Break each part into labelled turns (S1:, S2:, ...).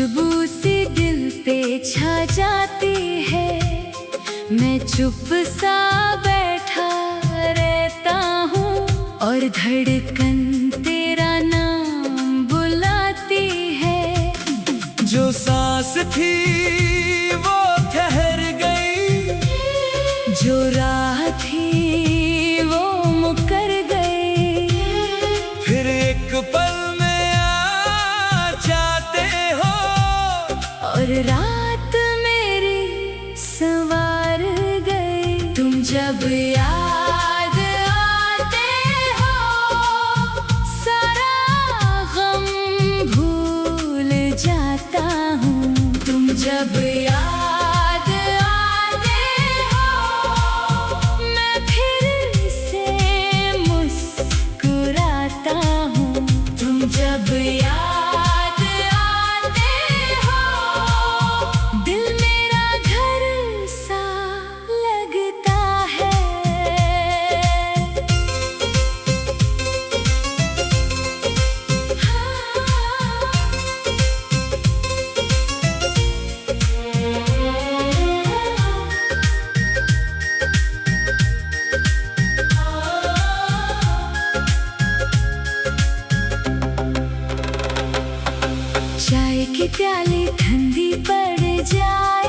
S1: खुशबू सी दिल पे छा जाती है। मैं चुप सा बैठा रहता हूँ और धड़कन तेरा नाम बुलाती है।
S2: जो सांस थी वो ठहर गई,
S1: जो राह थी वो मुकर गई।
S2: फिर एक पल में आ जाते हो
S1: और रात मेरी संवार गई। तुम जब याद आते हो सारा गम भूल जाता हूँ। तुम जब याद आते हो मैं फिर से मुस्कुराता हूँ। तुम जब याद आते हो दिल मेरा घर सा लगता है। चाय की प्याली ठंडी पड़ जाए,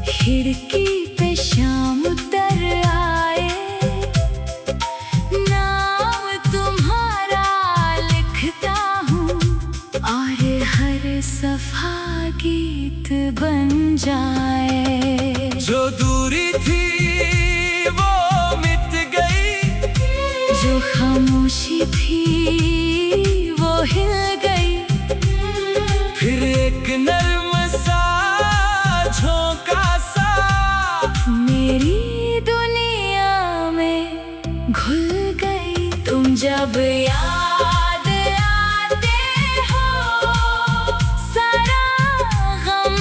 S1: खिड़की पे शाम उतर आए। नाम तुम्हारा लिखता हूँ और हर सफा गीत बन जाए।
S2: जो दूरी थी वो मिट गई,
S1: जो खामोशी थी वो हिल गई।
S2: फिर एक नर्म सा झोंका सा
S1: मेरी दुनिया में घुल गई। तुम जब याद आते हो सारा गम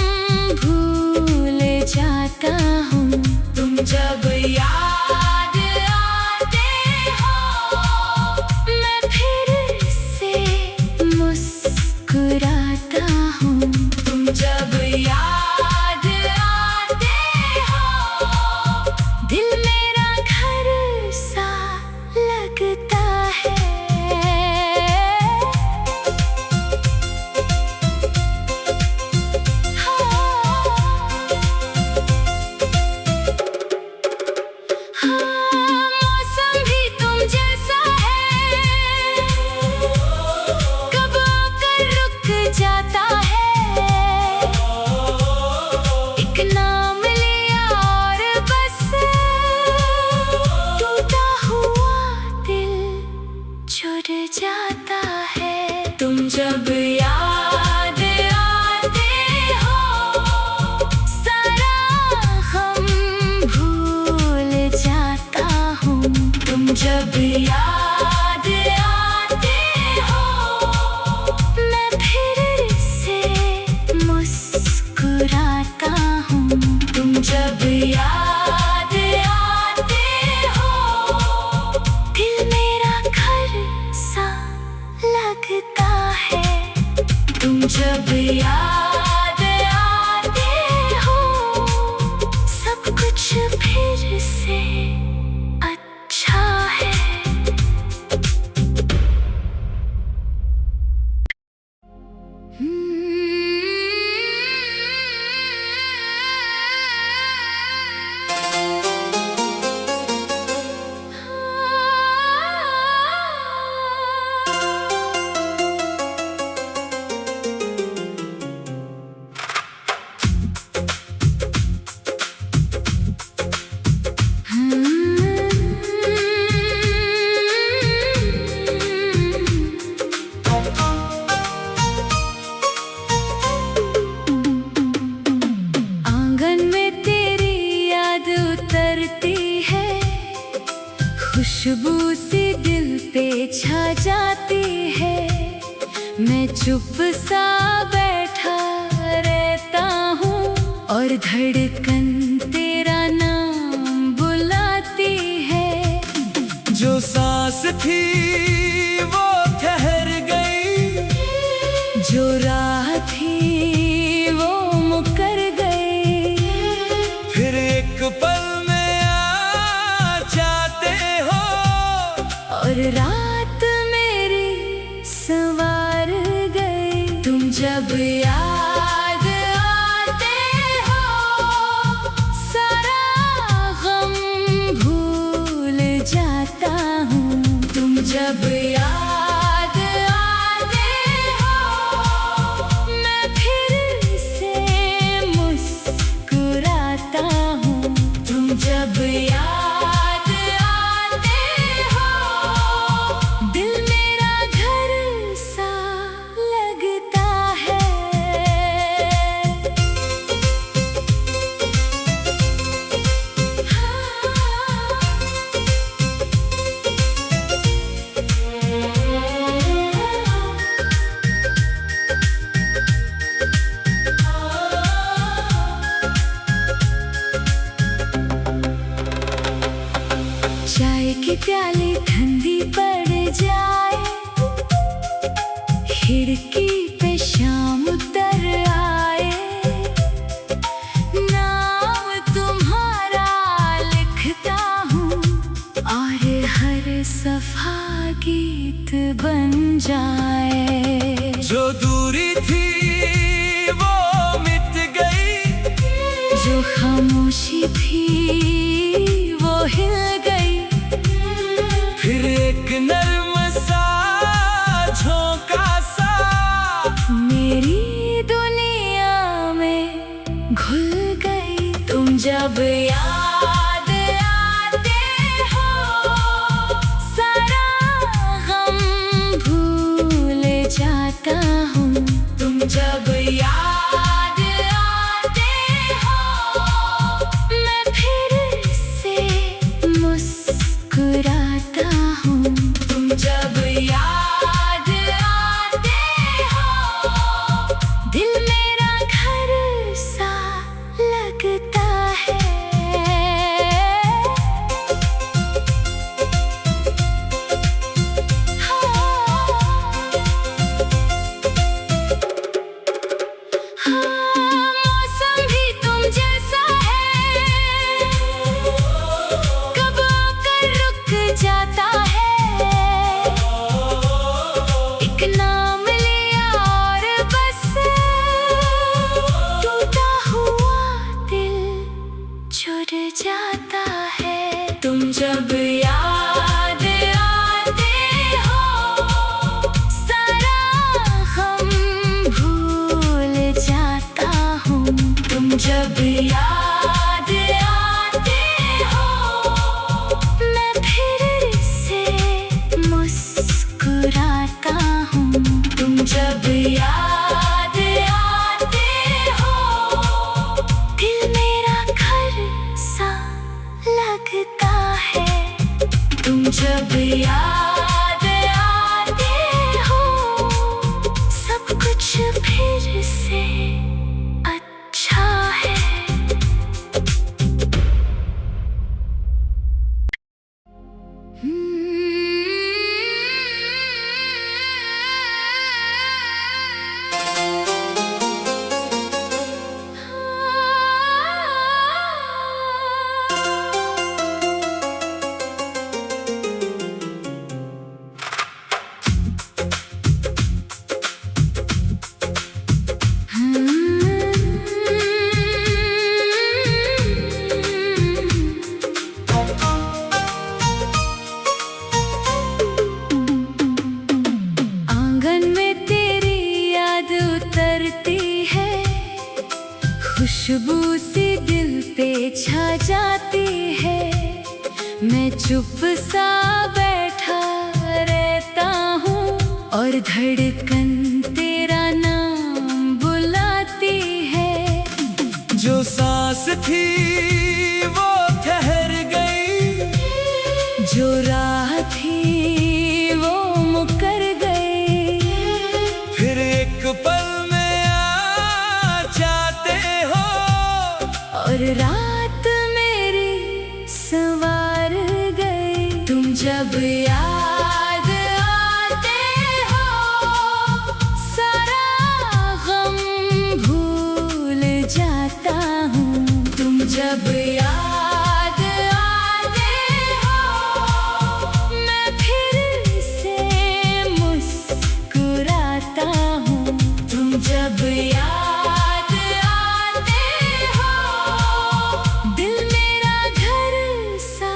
S1: भूल जाता हूँ। तुम जब याद आते हो मैं फिर से मुस्कुराता हूँ। तुम जब याद आते हो दिल मेरा घर सा लगता है। मौसम भी तुम जैसा है, कब आकर रुक जाता है। एक नाम लिया और बस टूटा हुआ दिल जुड़ जाता है। तुम जब याद आते हो सारा गम भूल जाता हूँ। तुम जब याद आते हो मैं फिर से मुस्कुराता हूँ। तुम जब याद आते हो दिल मेरा घर सा लगता है। तुम जब याद आते हो सब कुछ फिर से अच्छा है। आंगन में तेरी याद उतरती है, खुशबू सी दिल पे छा जाती है। मैं चुप सा बैठा रहता हूँ और धड़कन तेरा नाम बुलाती है।
S2: जो सांस थी वो ठहर गई,
S1: जो राह जब याद आते हो मैं फिर से मुस्कुराता हूँ। तुम जब याद आते हो दिल मेरा घर सा लगता है। चाय की प्याली ठंडी पड़ जाए, खिड़की पे शाम उतर आए, नाम तुम्हारा लिखता हूँ और हर सफा गीत बन जाए।
S2: जो दूरी थी वो मिट गई,
S1: जो खामोशी थी वो हिल गई,
S2: फिर एक नर्म सा झोंका सा
S1: मेरी दुनिया में घुल गई। तुम जब याद आते हो सारा गम भूल जाता हूँ। तुम जब याद आते हो मैं फिर से मुस्कुराता हूँ। तुम जब याद आते हो दिल मेरा घर सा लगता है। मौसम भी तुम जैसा है, कब आकर रुक जाता है। एक नाम लिया और बस टूटा हुआ दिल जुड़ जाता है। तुम जब याद आते हो सारा गम भूल जाता हूँ। तुम जब याद आते हो मैं फिर से मुस्कुराता हूँ। तुम जब याद आते हो दिल मेरा घर सा लगता है। तुम जब याद आते हो सब कुछ फिर से अच्छा है। आंगन में तेरी याद उतरती है, खुशबू सी दिल पे छा जाती है। मैं चुप सा बैठा रहता हूँ और धड़कन तेरा नाम बुलाती है।
S2: जो सांस थी वो ठहर गई,
S1: जो राह थी वो मुकर गई,
S2: फिर एक पल में आ जाते हो
S1: और रात मेरी संवार गई। तुम जब याद आते हो सारा गम भूल जाता हूँ। तुम जब याद आते हो मैं फिर से मुस्कुराता हूँ। तुम जब याद आते हो दिल मेरा घर सा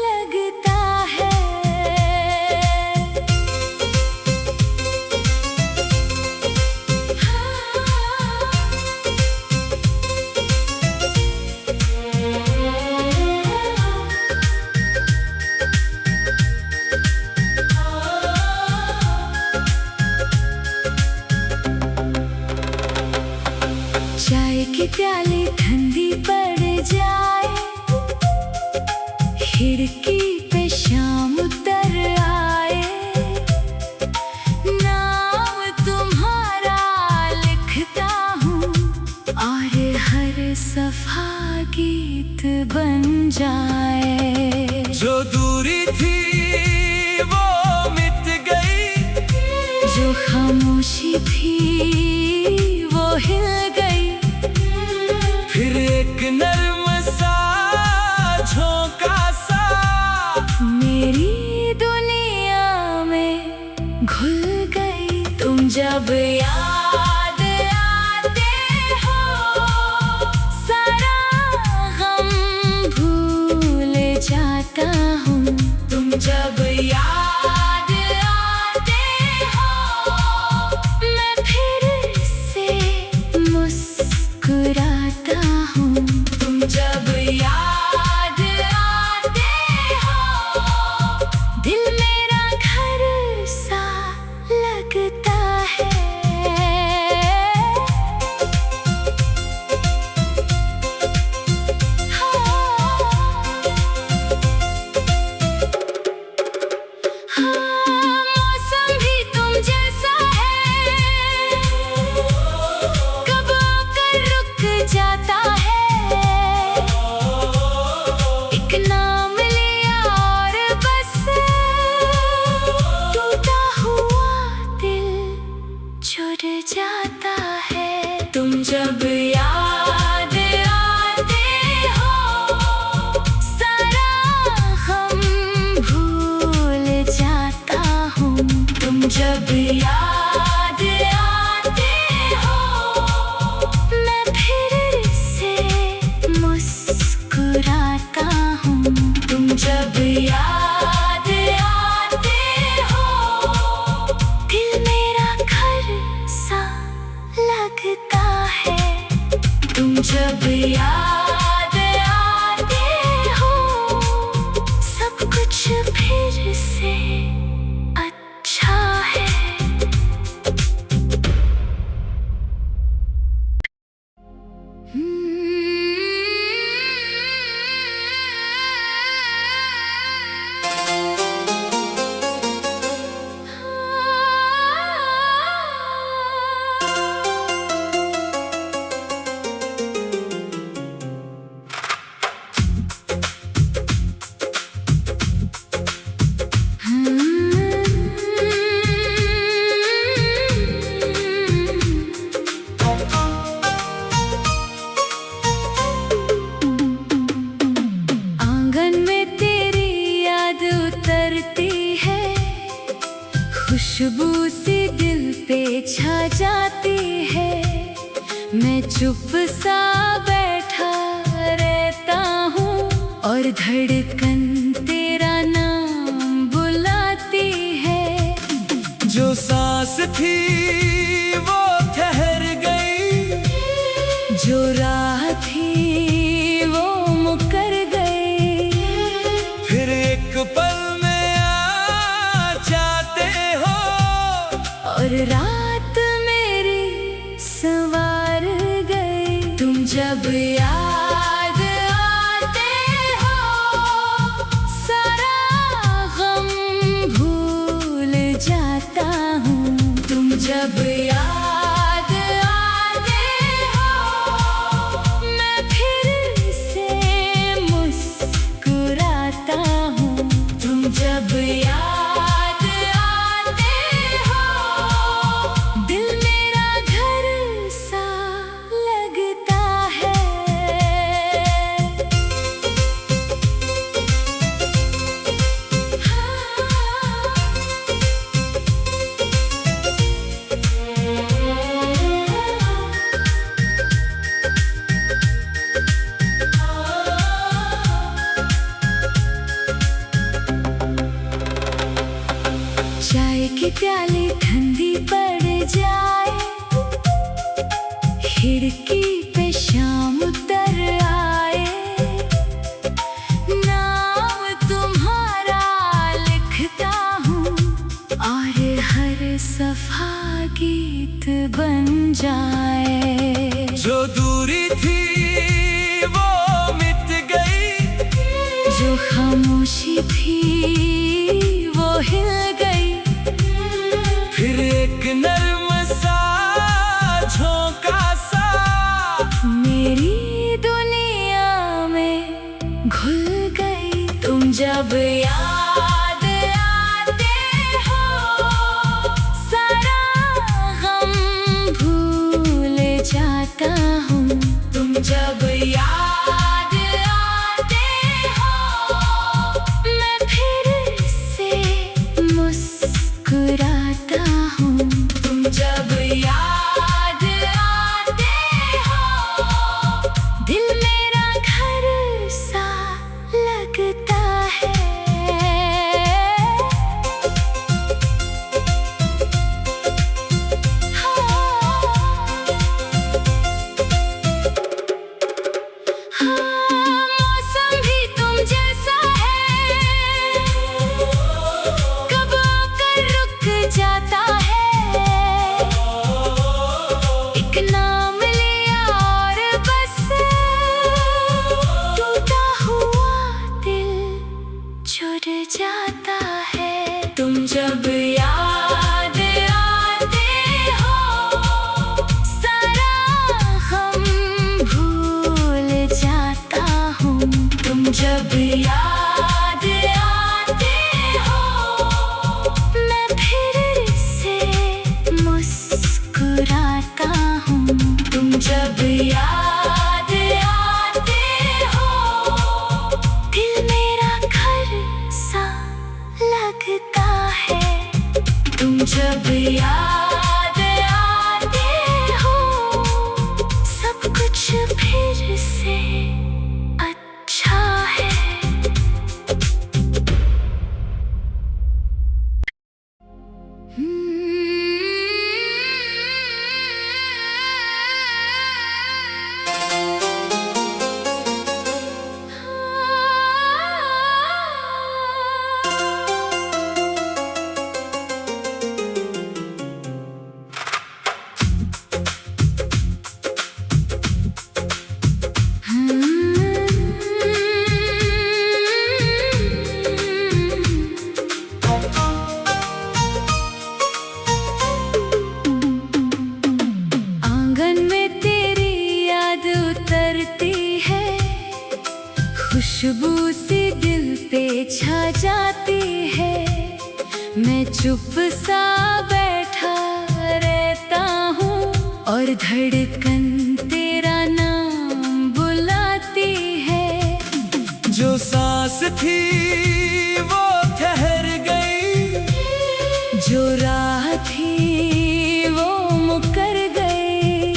S1: लगता है। खिड़की पे शाम उतर आए, नाम तुम्हारा लिखता हूँ और हर सफा गीत बन जाए।
S2: जो दूरी थी वो मिट गई,
S1: जो खामोशी थी वो हिल गई,
S2: फिर एक नर्म सा झोंका सा
S1: मेरी दुनिया में घुल गई। तुम जब याद आते हो सारा गम भूल जाता हूँ। तुम जब याद आते हो मैं फिर से मुस्कुराता हूँ। तुम जब याद आते हो दिल मेरा घर सा लगता है। मौसम भी तुम जैसा है, कब आकर रुक जाता है। एक नाम लिया और बस टूटा हुआ दिल जुड़ जाता है। तुम जब याद आते हो सारा गम भूल जाता हूँ। तुम जब याद आते हो मैं फिर से मुस्कुराता हूँ। तुम जब याद आते हो दिल मेरा घर सा लगता है। तुम जब याद आते हो सब कुछ फिर से अच्छा है। आंगन में तेरी याद उतरती है, खुशबू सी दिल पे छा जाती है। मैं चुप सा बैठा रहता हूँ और धड़कन तेरा नाम बुलाती है।
S2: जो सांस थी वो ठहर गई,
S1: जो राह थी वो मुकर गई,
S2: फिर एक पल में आ जाते हो
S1: और रात मेरी संवार गई। तुम जब याद आते हो सारा गम भूल जाता हूँ। तुम जब याद आते हो मैं फिर से मुस्कुराता हूँ। तुम जब याद आते हो दिल मेरा घर सा लगता है। चाय की प्याली ठंडी पड़ जाए, खिड़की पे शाम उतर आए, नाम तुम्हारा लिखता हूँ और हर सफा गीत बन जाए।
S2: जो दूरी थी वो मिट गई,
S1: जो जो खामोशी थी वो हिल गई।
S2: फिर एक नर्म सा झोंका सा
S1: मेरी दुनिया में घुल गई। तुम जब याद आते हो सारा गम भूल जाता हूँ। तुम जब याद आते हो मैं फिर से मुस्कुराता हूँ। तुम जब याद आते हो दिल मेरा घर सा लगता है। मौसम भी तुम जैसा है, कब आकर रुक जाता है। एक नाम लिया और बस टूटा हुआ दिल जुड़ जाता है। तुम जब याद आते हो सारा हम भूल जाता हूँ। तुम जब याद आते हो मैं फिर से मुस्कुराता हूँ। तुम जब याद आते हो दिल मेरा घर सा लगता है। तुम जब याद आते हो सब कुछ फिर से अच्छा है। आंगन में तेरी याद उतरती है, खुशबू सी दिल पे छा जाती है। मैं चुप सा बैठा रहता हूँ और धड़कन तेरा नाम बुलाती है।
S2: जो सांस थी वो ठहर गई,
S1: जो राह थी वो मुकर गई।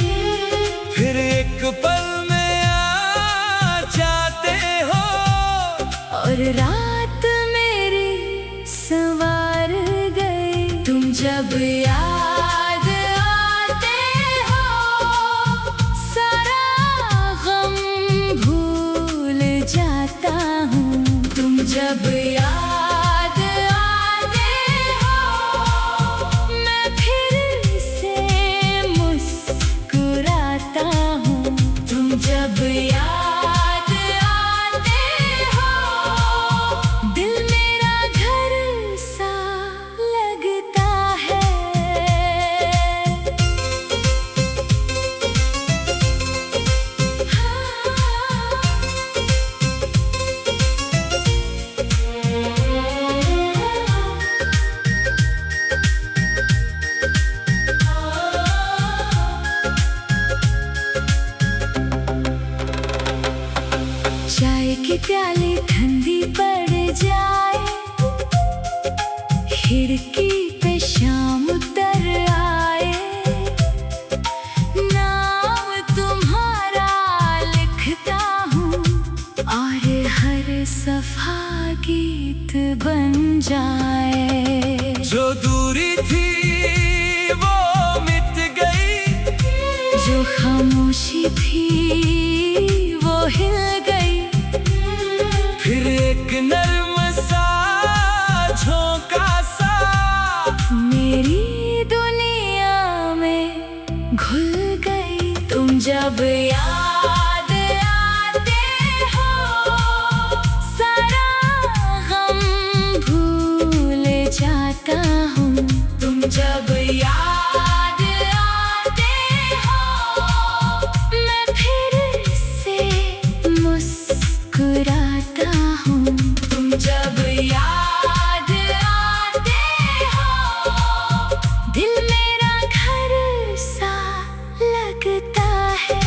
S2: फिर एक पल में आ जाते हो
S1: और रात मेरी संवार गई। तुम जब याद आते हो सारा गम भूल जाता हूँ। तुम जब याद आते हो मैं फिर से मुस्कुराता हूँ। तुम जब याद आते हो दिल मेरा घर सा लगता है। चाय की प्याली ठंडी पड़ जाए, खिड़की पे शाम उतर आए। नाम तुम्हारा लिखता हूँ और हर सफा गीत बन जाए।
S2: जो दूरी थी वो मिट गई,
S1: जो खामोशी थी वो हिल गई।
S2: फिर एक नर्म सा झोंका सा
S1: मेरी दुनिया में घुल गई। तुम जब याद आते हो सारा जब याद आते हो मैं फिर से मुस्कुराता हूँ। तुम जब याद आते हो दिल मेरा घर सा लगता है।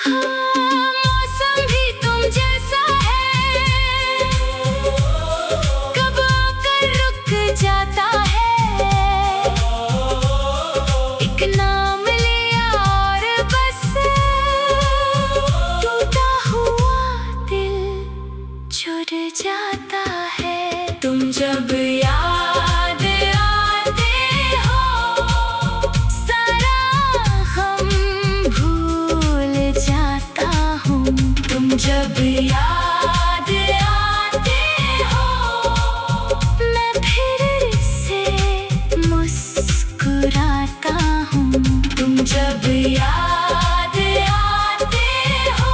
S1: मौसम भी तुम जैसा है, कब आकर रुक जाता है। एक नाम लिया और बस टूटा हुआ दिल जुड़ जाता है। तुम जब याद आते हो सारा गम भूल जाता हूँ। तुम जब याद आते हो मैं फिर से मुस्कुराता हूँ। तुम जब याद आते हो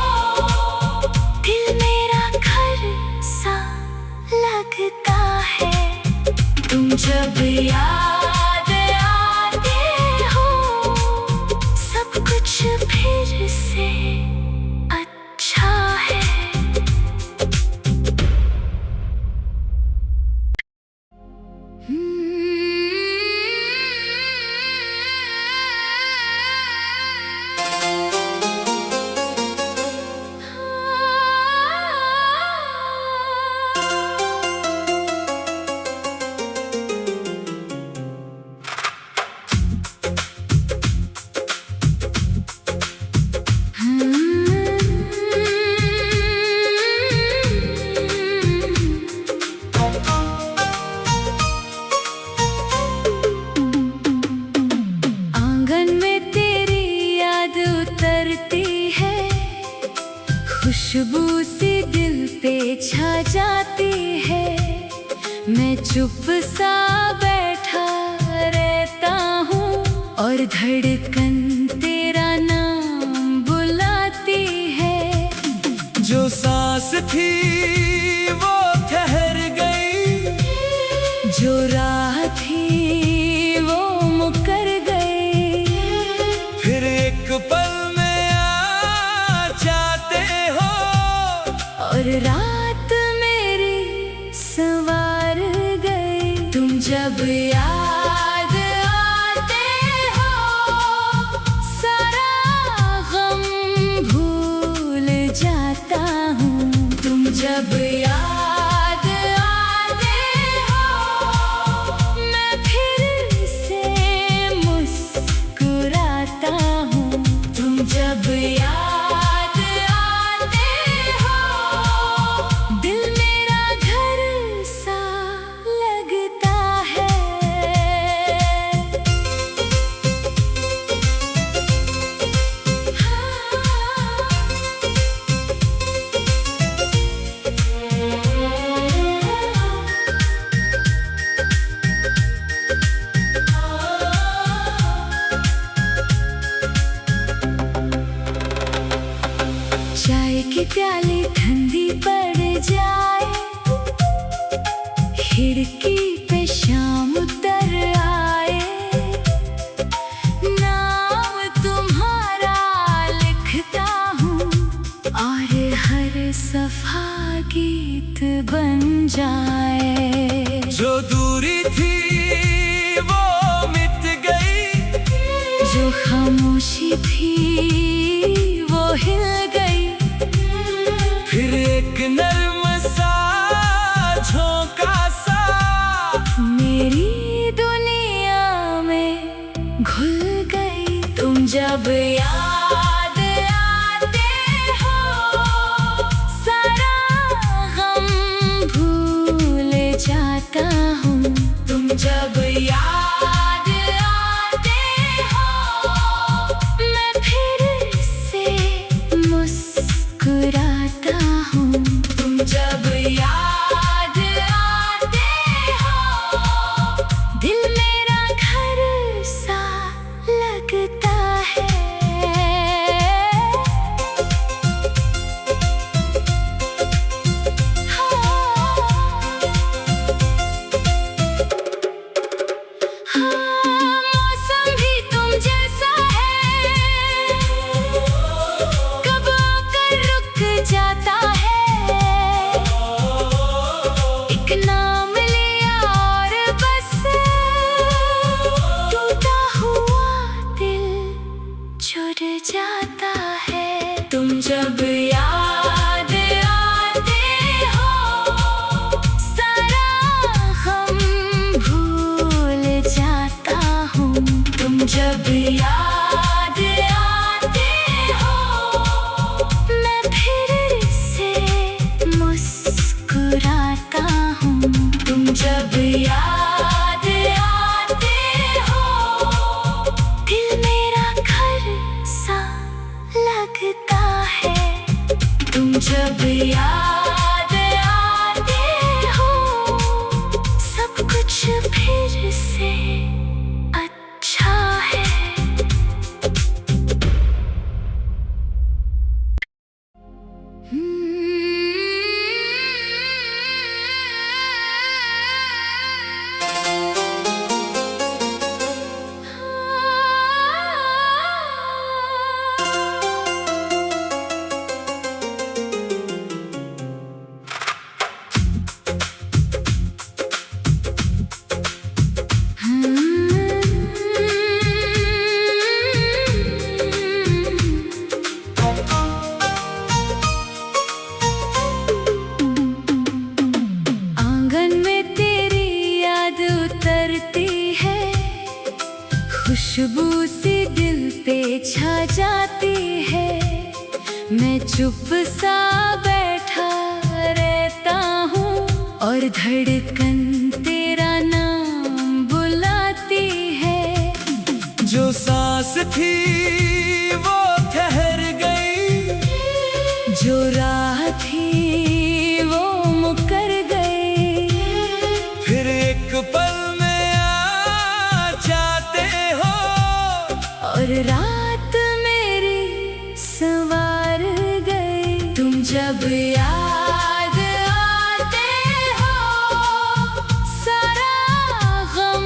S1: दिल मेरा घर सा लगता है। तुम जब याद आते हो सब कुछ फिर से अच्छा है। आंगन में तेरी याद उतरती है, खुशबू सी दिल पे छा जाती है। मैं चुप सा बैठा रहता हूँ और धड़कन तेरा नाम बुलाती है।
S2: जो सांस थी वो ठहर गई,
S1: जो राह थी वो मुकर गई।
S2: फिर एक पल में आ जाते हो
S1: और रात मेरी संवार गई। तुम जब याद आते हो सारा गम भूल जाता हूँ। तुम जब याद आते हो मैं फिर से मुस्कुराता हूँ। तुम जब याद आते हो दिल मेरा घर सा लगता है। चाय की प्याली ठंडी पड़ जाए, खिड़की पे शाम उतर आए। नाम तुम्हारा लिखता हूँ और हर सफा गीत बन जाए।
S2: जो दूरी थी वो मिट गई,
S1: जो खामोशी थी वो हिल गई।
S2: फिर एक नर्म सा झोंका सा
S1: मेरी दुनिया में घुल गई। तुम जब याद आते हो सारा गम भूल जाता हूँ। तुम जब याद आते हो मैं फिर से मुस्कुराता हूँ। तुम जब याद आते हो दिल मेरा घर सा लगता है। याद आते हो मैं फिर से मुस्कुराता हूँ। तुम जब याद आते हो दिल मेरा घर सा लगता है। तुम जब याद आते हो सब कुछ फिर से अच्छा है। आंगन में तेरी याद उतरती है, खुशबू सी दिल पे छा जाती है। मैं चुप सा बैठा रहता हूँ और धड़कन तेरा नाम बुलाती है।
S2: जो सांस थी वो ठहर गई,
S1: जो राह थी वो मुकर गई।
S2: फिर एक पल में आ जाते हो
S1: और रात मेरी संवार गई। तुम जब याद आते हो सारा गम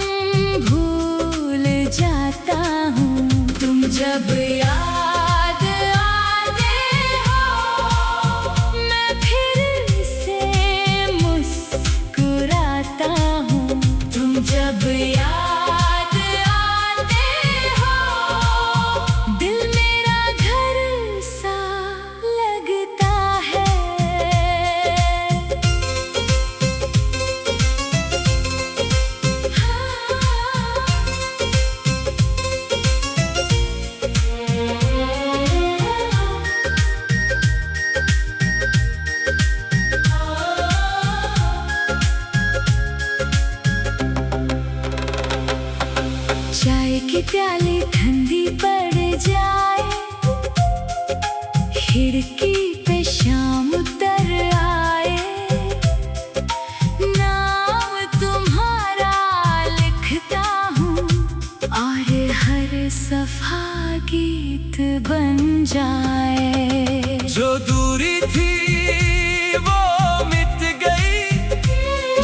S1: भूल जाता हूँ। तुम जब याद आते हो मैं फिर से मुस्कुराता हूँ। तुम जब याद आते हो दिल मेरा घर सा लगता है। चाय की प्याली ठंडी पड़ जाए, खिड़की पे शाम उतर आए। नाम तुम्हारा लिखता हूँ और हर सफा गीत बन जाए।
S2: जो दूरी थी वो मिट गई,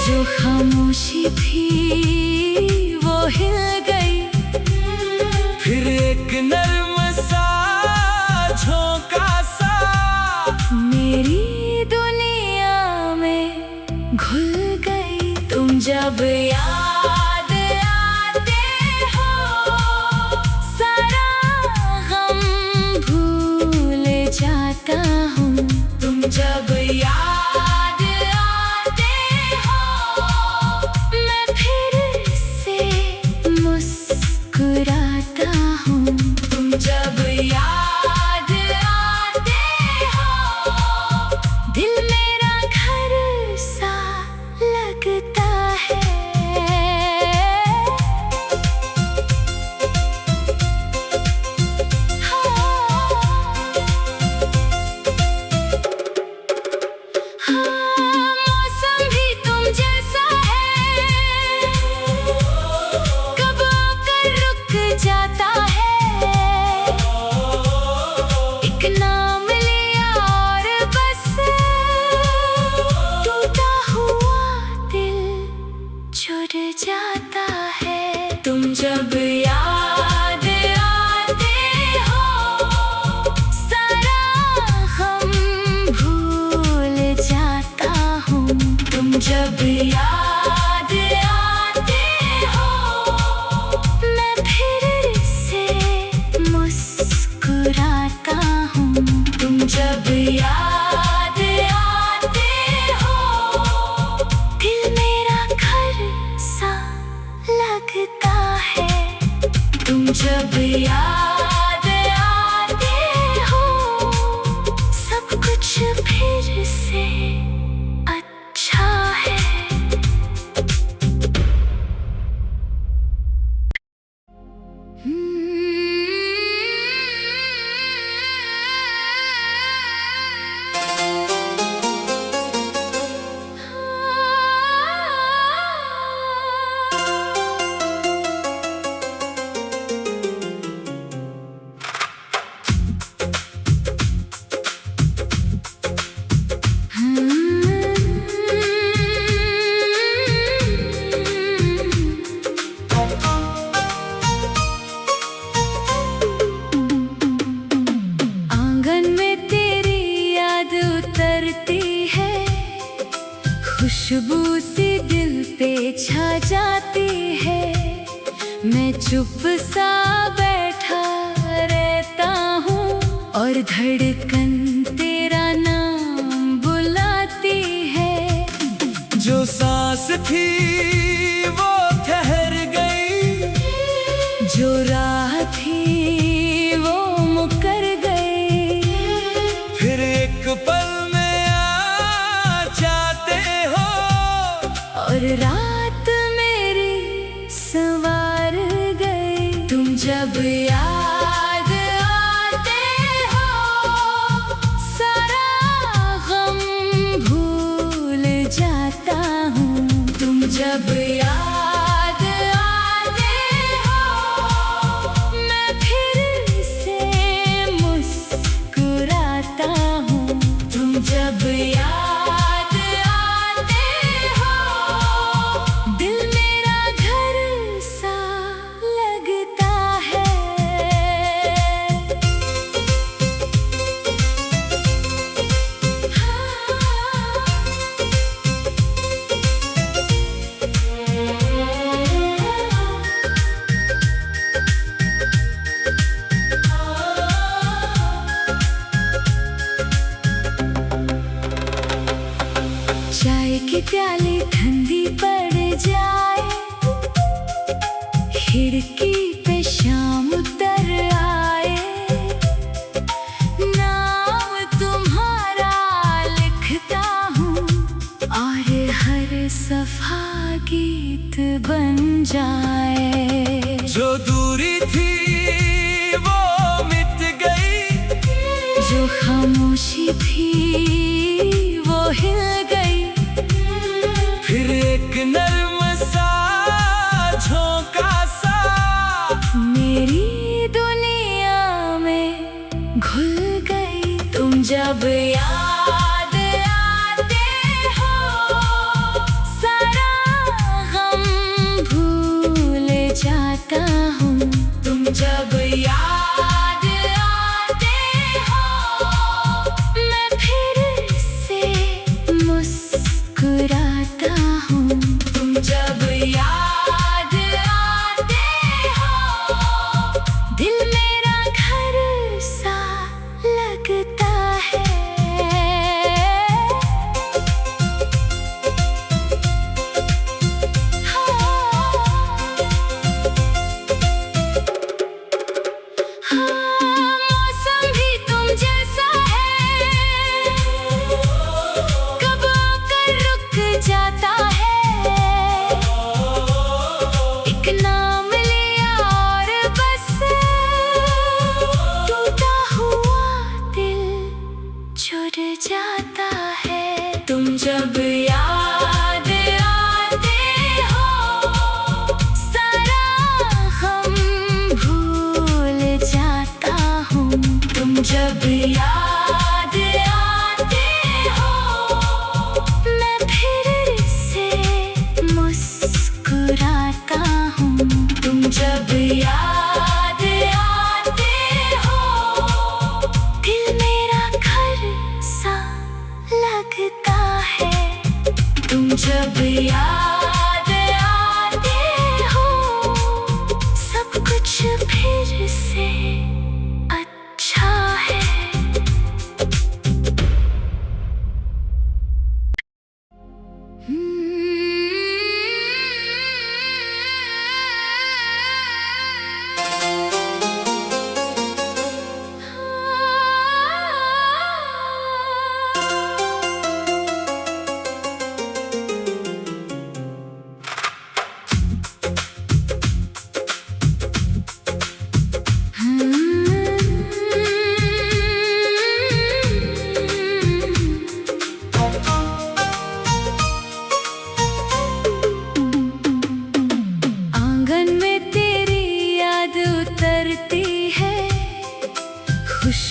S1: जो खामोशी थी वो हिल गई।
S2: फिर एक नर्म सा झोंका सा
S1: मेरी दुनिया में घुल गई। तुम जब याद आते हो सारा गम भूल जाता हूँ। तुम जब याद आते हो मैं फिर से मुस्कुराता हूँ। तुम जब याद आते हो दिल मेरा घर सा लगता है। मौसम भी तुम जैसा है, कब आकर रुक जाता है। एक नाम लिया और बस टूटा हुआ दिल जुड़ जाता है। तुम जब याद आते हो सारा गम भूल जाता हूँ। तुम जब याद आते हो मैं फिर से मुस्कुराता हूँ। तुम जब याद आते हो दिल मेरा घर सा लगता है। जब याद आते हो सब कुछ फिर से अच्छा है। आंगन में तेरी याद उतरती है, खुशबू सी दिल पे छा जाती है। मैं चुप सा बैठा रहता हूँ और धड़कन तेरा नाम बुलाती है।
S2: जो सांस थी वो ठहर गई,
S1: जो राह थी वो मुकर गई।
S2: फिर एक पल में आ जाते हो
S1: और रात मेरी संवार गई। तुम जब याद आते हो सारा गम भूल जाता हूँ। तुम जब याद आते हो मैं फिर से मुस्कुराता हूँ। तुम जब याद आते हो दिल मेरा घर सा लगता है। चाय की प्याली ठंडी पड़ जाए, खिड़की पे शाम उतर आए। नाम तुम्हारा लिखता हूँ और हर सफा गीत बन जाए।
S2: जो दूरी थी वो मिट गई,
S1: जो खामोशी थी वो हिल गई।
S2: फिर एक नर्म सा झोंका सा
S1: मेरी दुनिया में घुल गई। तुम जब याद आते हो सारा गम भूल जाता हूँ। तुम जब याद आते हो मैं फिर से मुस्कुराता हूँ। तुम जब याद आते हो दिल मेरा घर सा लगता है।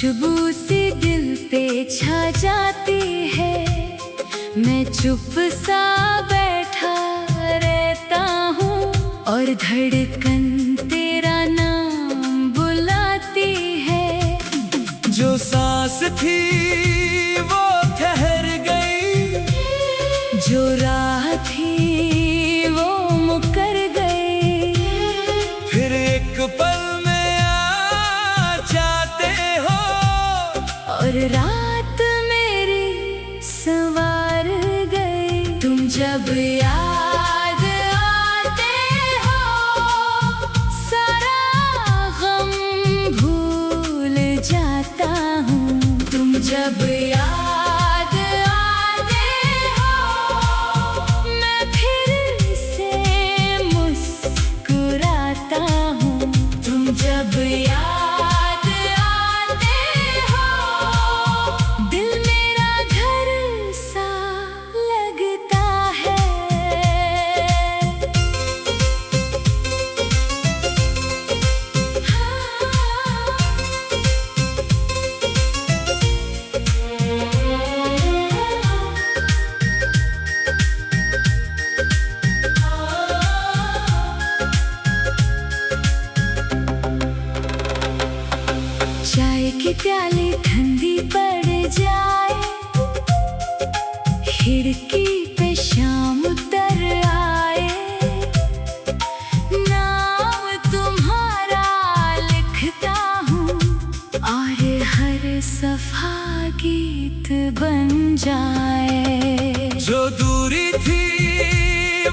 S1: खुशबू सी दिल पे छा जाती है। मैं चुप सा बैठा रहता हूँ और धड़कन तेरा नाम बुलाती है।
S2: जो सांस थी वो ठहर गई,
S1: जो राह थी वो मुकर गई।
S2: फिर एक पल में आ जाते हो
S1: और रात मेरी संवार गई। तुम जब याद आते हो सारा गम भूल जाता हूँ। तुम जब याद आते हो मैं फिर से मुस्कुराता हूँ। तुम जब याद आते हो दिल मेरा घर सा लगता है। चाय की प्याली ठंडी पड़ जाए, खिड़की पे शाम उतर आए। नाम तुम्हारा लिखता हूँ और हर सफा गीत बन जाए।
S2: जो दूरी थी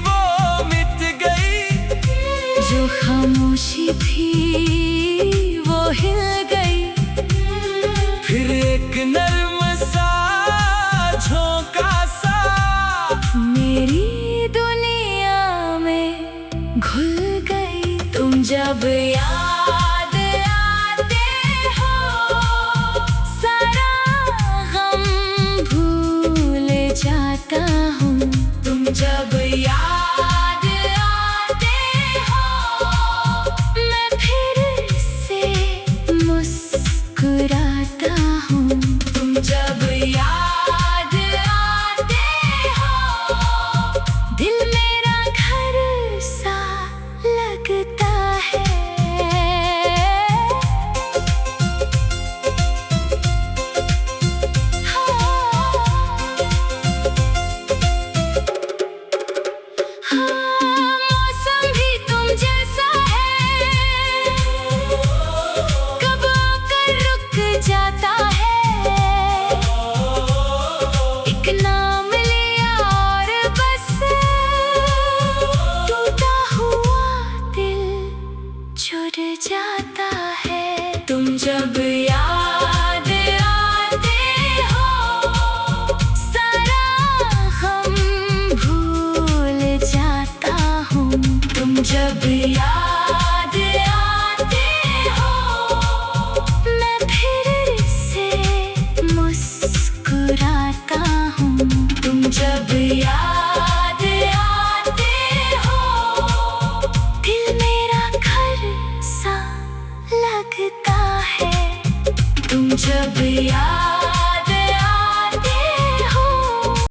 S2: वो मिट गई,
S1: जो खामोशी थी वो हिल गई।
S2: फिर एक नर्म सा झोंका सा
S1: मेरी दुनिया में घुल गई। तुम जब याद आते हो सारा गम भूल जाता हूँ। तुम जब याद आते हो मैं फिर से मुस्कुराता हूँ। तुम जब याद आते हो दिल मेरा घर सा लगता है। मौसम भी तुम जैसा है, कब आकर रुक जाता है। एक नाम लिया और बस टूटा हुआ दिल जुड़ जाता है। तुम जब याद आते हो सारा गम भूल जाता हूँ। तुम जब याद आते हो मैं फिर से मुस्कुराता हूँ। तुम जब याद आते हो दिल मेरा घर सा लगता है। तुम जब याद